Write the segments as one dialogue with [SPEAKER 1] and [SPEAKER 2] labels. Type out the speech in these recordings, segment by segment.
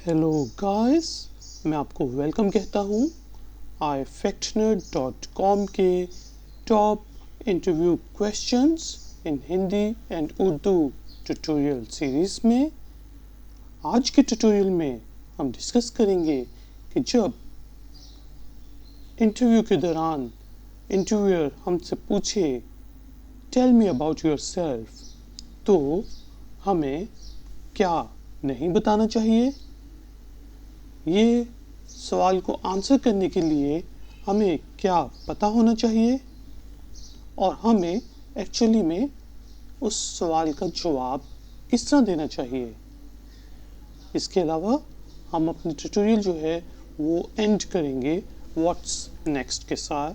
[SPEAKER 1] Hello guys, मैं आपको welcome कहता हूँ ifactnerd.com के top interview questions in Hindi and Urdu tutorial series में। आज के ट्यूटोरियल में हम डिस्कस करेंगे कि जब इंटरव्यू के दौरान इंटरव्यूअर हमसे पूछे टेल मी अबाउट योरसेल्फ, तो हमें क्या नहीं बताना चाहिए। ये सवाल को आंसर करने के लिए हमें क्या पता होना चाहिए और हमें एक्चुअली में उस सवाल का जवाब किस तरह देना चाहिए। इसके अलावा हम अपनी ट्यूटोरियल जो है वो एंड करेंगे व्हाट्स नेक्स्ट के साथ।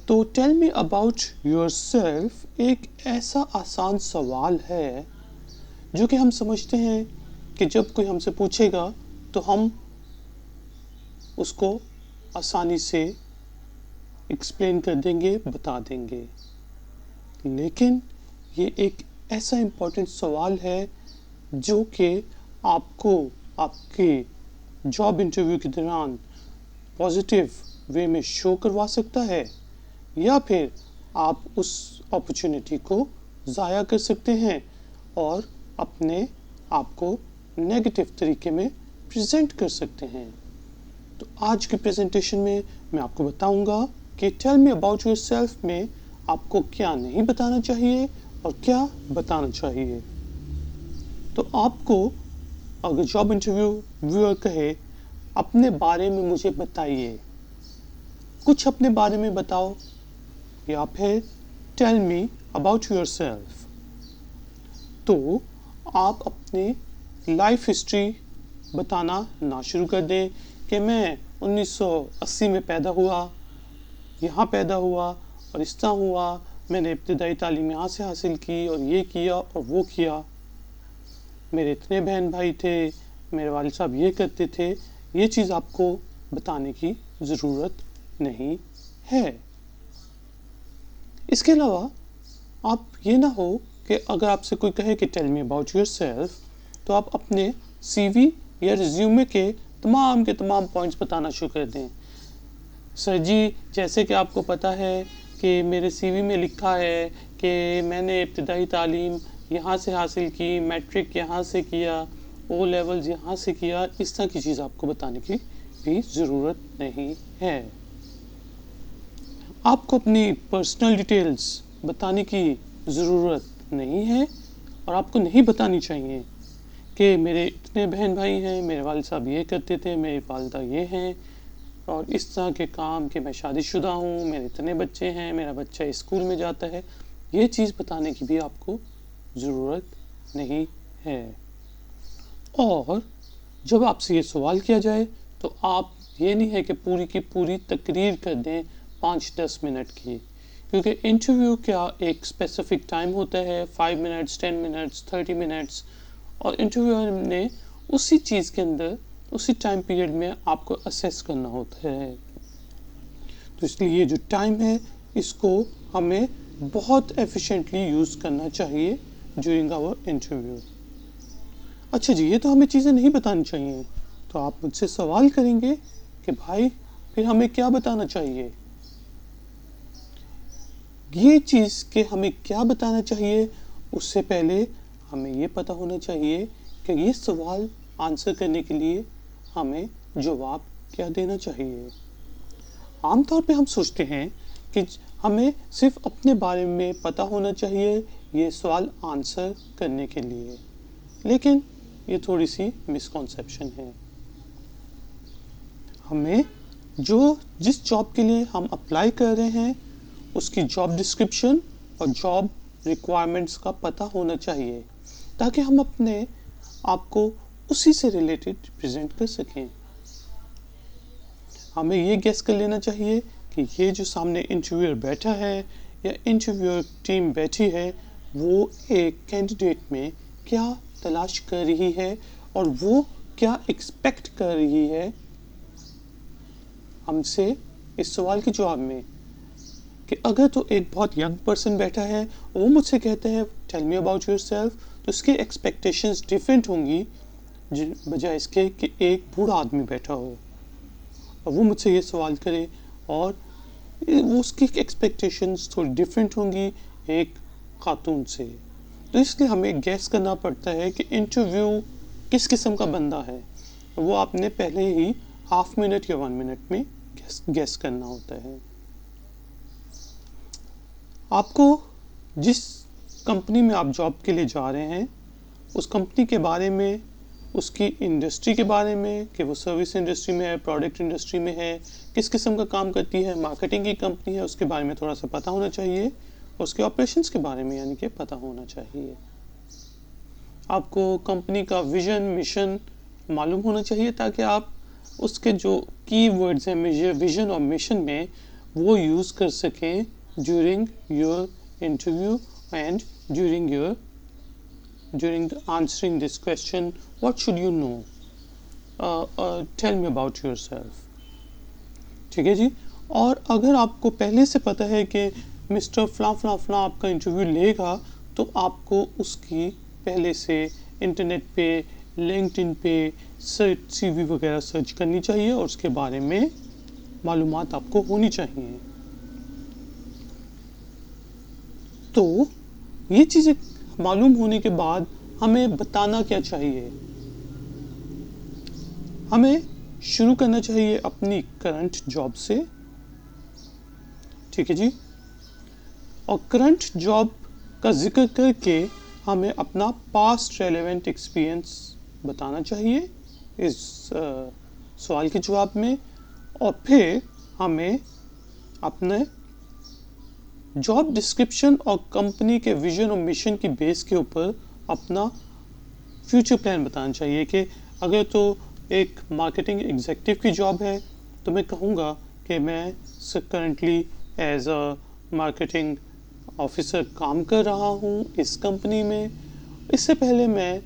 [SPEAKER 1] तो टेल मी अबाउट योरसेल्फ एक ऐसा आसान सवाल है जो कि हम समझते हैं कि जब कोई हमसे पूछेगा तो हम उसको आसानी से एक्सप्लेन कर देंगे, बता देंगे। लेकिन ये एक ऐसा इम्पोर्टेंट सवाल है जो कि आपको आपके जॉब इंटरव्यू के दौरान पॉजिटिव वे में शो करवा सकता है या फिर आप उस अपॉर्चुनिटी को ज़ाया कर सकते हैं और अपने आप को नेगेटिव तरीके में प्रेजेंट कर सकते हैं। तो आज के प्रेजेंटेशन में मैं आपको बताऊंगा कि टेल मी अबाउट योरसेल्फ में आपको क्या नहीं बताना चाहिए और क्या बताना चाहिए। तो आपको अगर जॉब इंटरव्यूअर कहे अपने बारे में मुझे बताइए, कुछ अपने बारे में बताओ, या फिर टेल मी अबाउट योरसेल्फ, तो आप अपने लाइफ हिस्ट्री बताना ना शुरू कर दें कि मैं 1980 में पैदा हुआ, यहाँ पैदा हुआ और इस तरह हुआ, मैंने इब्तिदाई तालीम यहाँ से हासिल की और ये किया और वो किया, मेरे इतने बहन भाई थे, मेरे वालिद साहब ये करते थे। ये चीज़ आपको बताने की ज़रूरत नहीं है। इसके अलावा आप ये ना हो कि अगर आपसे कोई कहे कि टेल मी अबाउट योरसेल्फ, तो आप अपने सीवी या रिज्यूमे के तमाम पॉइंट्स बताना शुरू कर दें। सर जी, जैसे कि आपको पता है कि मेरे सीवी में लिखा है कि मैंने इब्तिदाई तालीम यहाँ से हासिल की, मैट्रिक यहाँ से किया, ओ लेवल्स यहाँ से किया, इस तरह की चीज़ आपको बताने की भी ज़रूरत नहीं है। आपको अपनी पर्सनल डिटेल्स बताने की ज़रूरत नहीं है और आपको नहीं बतानी चाहिए कि मेरे इतने बहन भाई हैं, मेरे वालिद साहब ये करते थे, मेरी वालिदा ये हैं और इस तरह के काम कि मैं शादीशुदा हूँ, मेरे इतने बच्चे हैं, मेरा बच्चा स्कूल में जाता है। ये चीज़ बताने की भी आपको ज़रूरत नहीं है। और जब आपसे ये सवाल किया जाए तो आप ये नहीं है कि पूरी की पूरी तकरीर कर दें 5-10 मिनट की, क्योंकि इंटरव्यू का एक स्पेसिफिक टाइम होता है, 5 मिनट्स, 10 मिनट्स, 30 मिनट्स, और इंटरव्यूअर ने उसी चीज़ के अंदर उसी टाइम पीरियड में आपको असेस करना होता है। तो इसलिए ये जो टाइम है इसको हमें बहुत एफिशिएंटली यूज़ करना चाहिए ड्यूरिंग आवर इंटरव्यू। अच्छा जी, ये तो हमें चीज़ें नहीं बतानी चाहिए, तो आप मुझसे सवाल करेंगे कि भाई फिर हमें क्या बताना चाहिए। ये चीज़ के हमें क्या बताना चाहिए, उससे पहले हमें ये पता होना चाहिए कि ये सवाल आंसर करने के लिए हमें जवाब क्या देना चाहिए। आमतौर पे हम सोचते हैं कि हमें सिर्फ अपने बारे में पता होना चाहिए ये सवाल आंसर करने के लिए, लेकिन ये थोड़ी सी मिसकॉन्सेप्शन है। हमें जिस जॉब के लिए हम अप्लाई कर रहे हैं उसकी जॉब डिस्क्रिप्शन और जॉब रिक्वायरमेंट्स का पता होना चाहिए, ताकि हम अपने आप को उसी से रिलेटेड प्रेजेंट कर सकें। हमें ये गेस कर लेना चाहिए कि ये जो सामने इंटरव्यूअर बैठा है या इंटरव्यूअर टीम बैठी है वो एक कैंडिडेट में क्या तलाश कर रही है और वो क्या एक्सपेक्ट कर रही है हमसे इस सवाल के जवाब में। कि अगर तो एक बहुत यंग पर्सन बैठा है वो मुझसे कहते हैं टेल मी अबाउट योरसेल्फ, तो उसकी एक्सपेक्टेशंस डिफरेंट होंगी बजाय इसके कि एक बूढ़ा आदमी बैठा हो और वो मुझसे ये सवाल करे और उसकी एक्सपेक्टेशंस थोड़ी डिफरेंट होंगी एक खातून से। तो इसलिए हमें गैस करना पड़ता है कि इंटरव्यू किस किस्म का बंदा है। वो आपने पहले ही हाफ मिनट या 1 मिनट में गैस करना होता है। आपको जिस कंपनी में आप जॉब के लिए जा रहे हैं उस कंपनी के बारे में, उसकी इंडस्ट्री के बारे में कि वो सर्विस इंडस्ट्री में है, प्रोडक्ट इंडस्ट्री में है, किस किस्म का काम करती है, मार्केटिंग की कंपनी है, उसके बारे में थोड़ा सा पता होना चाहिए और उसके ऑपरेशंस के बारे में यानी कि पता होना चाहिए। आपको कंपनी का विजन मिशन मालूम होना चाहिए ताकि आप उसके जो की वर्ड्स हैं विजन और मिशन में वो यूज़ कर सकें during your interview and during answering this question, what should you know, tell me about yourself। ठीक है जी। और अगर आपको पहले से पता है कि मिस्टर फला आपका इंटरव्यू लेगा तो आपको उसकी पहले से इंटरनेट पे, लिंक्डइन पे CV वगैरह सर्च करनी चाहिए और उसके बारे में मालूमात आपको होनी चाहिए। तो ये चीज़ें मालूम होने के बाद हमें बताना क्या चाहिए? हमें शुरू करना चाहिए अपनी करंट जॉब से। ठीक है जी। और करंट जॉब का जिक्र करके हमें अपना पास्ट रेलेवेंट एक्सपीरियंस बताना चाहिए इस सवाल के जवाब में। और फिर हमें अपने जॉब डिस्क्रिप्शन और कंपनी के विजन और मिशन की बेस के ऊपर अपना फ्यूचर प्लान बताना चाहिए कि अगर तो एक मार्केटिंग एग्जीक्यूटिव की जॉब है तो मैं कहूँगा कि मैं currently as a marketing officer काम कर रहा हूँ इस कंपनी में। इससे पहले मैं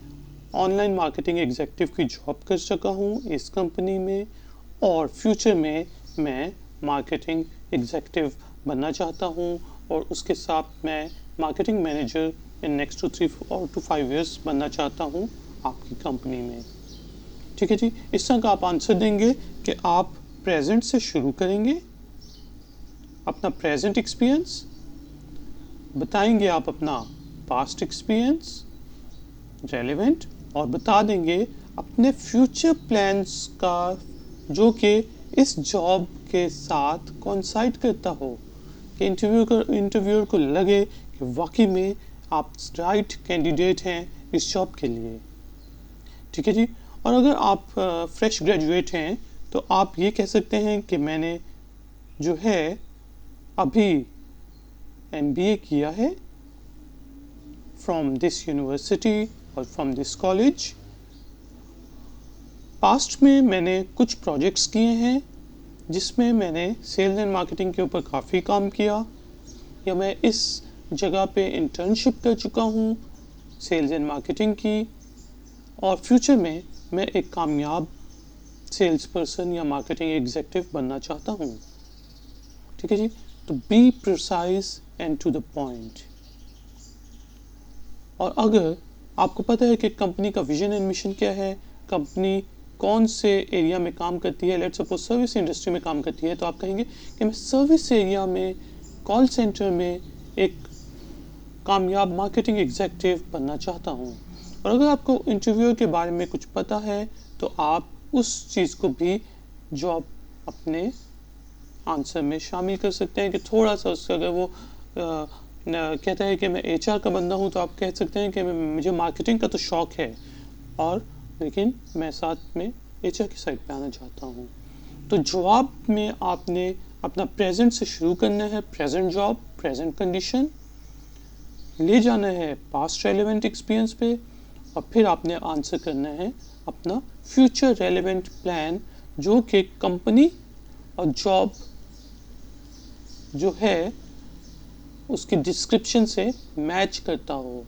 [SPEAKER 1] ऑनलाइन मार्केटिंग एग्जीक्यूटिव की जॉब कर चुका हूँ इस कंपनी में और फ्यूचर में मैं मार्केटिंग एग्जीक्यूटिव बनना चाहता हूँ और उसके साथ मैं marketing manager in next 3 to 5 years बनना चाहता हूँ आपकी कंपनी में। ठीक है जी। इस तरह का आप आंसर देंगे कि आप प्रेजेंट से शुरू करेंगे, अपना प्रेजेंट एक्सपीरियंस बताएंगे, आप अपना पास्ट एक्सपीरियंस रेलेवेंट और बता देंगे अपने फ्यूचर प्लान्स का जो कि इस जॉब के साथ कोइंसाइड करता हो कि इंटरव्यूअर को लगे कि वाकई में आप राइट कैंडिडेट हैं इस जॉब के लिए। ठीक है जी। और अगर आप फ्रेश ग्रेजुएट हैं तो आप ये कह सकते हैं कि मैंने जो है अभी MBA किया है फ्रॉम दिस यूनिवर्सिटी और फ्रॉम दिस कॉलेज। पास्ट में मैंने कुछ प्रोजेक्ट्स किए हैं जिसमें मैंने सेल्स एंड मार्केटिंग के ऊपर काफ़ी काम किया, या मैं इस जगह पे इंटर्नशिप कर चुका हूँ सेल्स एंड मार्केटिंग की, और फ्यूचर में मैं एक कामयाब सेल्स पर्सन या मार्केटिंग एग्जीक्यूटिव बनना चाहता हूँ। ठीक है जी। तो be precise and to the point. और अगर आपको पता है कि कंपनी का विजन एंड मिशन क्या है, कंपनी कौन से एरिया में काम करती है, लेट्स सपोज सर्विस इंडस्ट्री में काम करती है, तो आप कहेंगे कि मैं सर्विस एरिया में कॉल सेंटर में एक कामयाब मार्केटिंग एग्जीक्यूटिव बनना चाहता हूँ। और अगर आपको इंटरव्यू के बारे में कुछ पता है तो आप उस चीज़ को भी जॉब अपने आंसर में शामिल कर सकते हैं कि थोड़ा सा उसका अगर वो कहता है कि मैं HR का बंदा हूँ तो आप कह सकते हैं कि मुझे मार्केटिंग का तो शौक़ है और लेकिन मैं साथ में HR की साइड पे आना चाहता हूँ। तो जवाब में आपने अपना प्रेजेंट से शुरू करना है, प्रेजेंट जॉब, प्रेजेंट कंडीशन, ले जाना है पास्ट रेलेवेंट एक्सपीरियंस पे, और फिर आपने आंसर करना है अपना फ्यूचर रेलेवेंट प्लान जो कि कंपनी और जॉब जो है उसकी डिस्क्रिप्शन से मैच करता हो।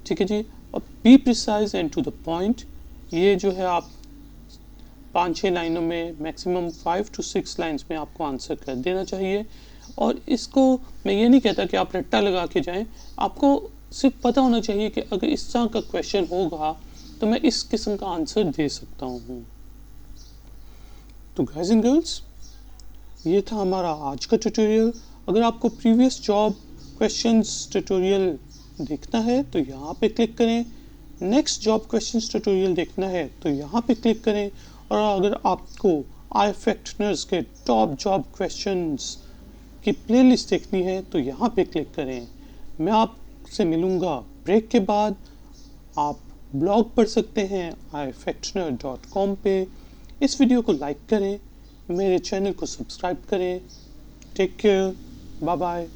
[SPEAKER 1] ठीक है जी। और be precise and to the point, ये जो है आप 5-6 लाइनों में, मैक्सिमम 5 to 6 लाइन्स में आपको आंसर कर देना चाहिए। और इसको मैं ये नहीं कहता कि आप रट्टा लगा के जाएं, आपको सिर्फ पता होना चाहिए कि अगर इस तरह का क्वेश्चन होगा तो मैं इस किस्म का आंसर दे सकता हूँ। तो गाइस एंड गर्ल्स, ये था हमारा आज का ट्यूटोरियल। अगर आपको प्रीवियस जॉब क्वेश्चंस ट्यूटोरियल देखना है तो यहाँ पे क्लिक करें। नेक्स्ट जॉब क्वेश्चंस ट्यूटोरियल देखना है तो यहाँ पे क्लिक करें। और अगर आपको iFactioners के टॉप जॉब क्वेश्चंस की प्लेलिस्ट देखनी है तो यहाँ पे क्लिक करें। मैं आपसे मिलूँगा ब्रेक के बाद। आप ब्लॉग पढ़ सकते हैं ifactioner.com पे। इस वीडियो को लाइक करें, मेरे चैनल को सब्सक्राइब करें। Take care, bye bye.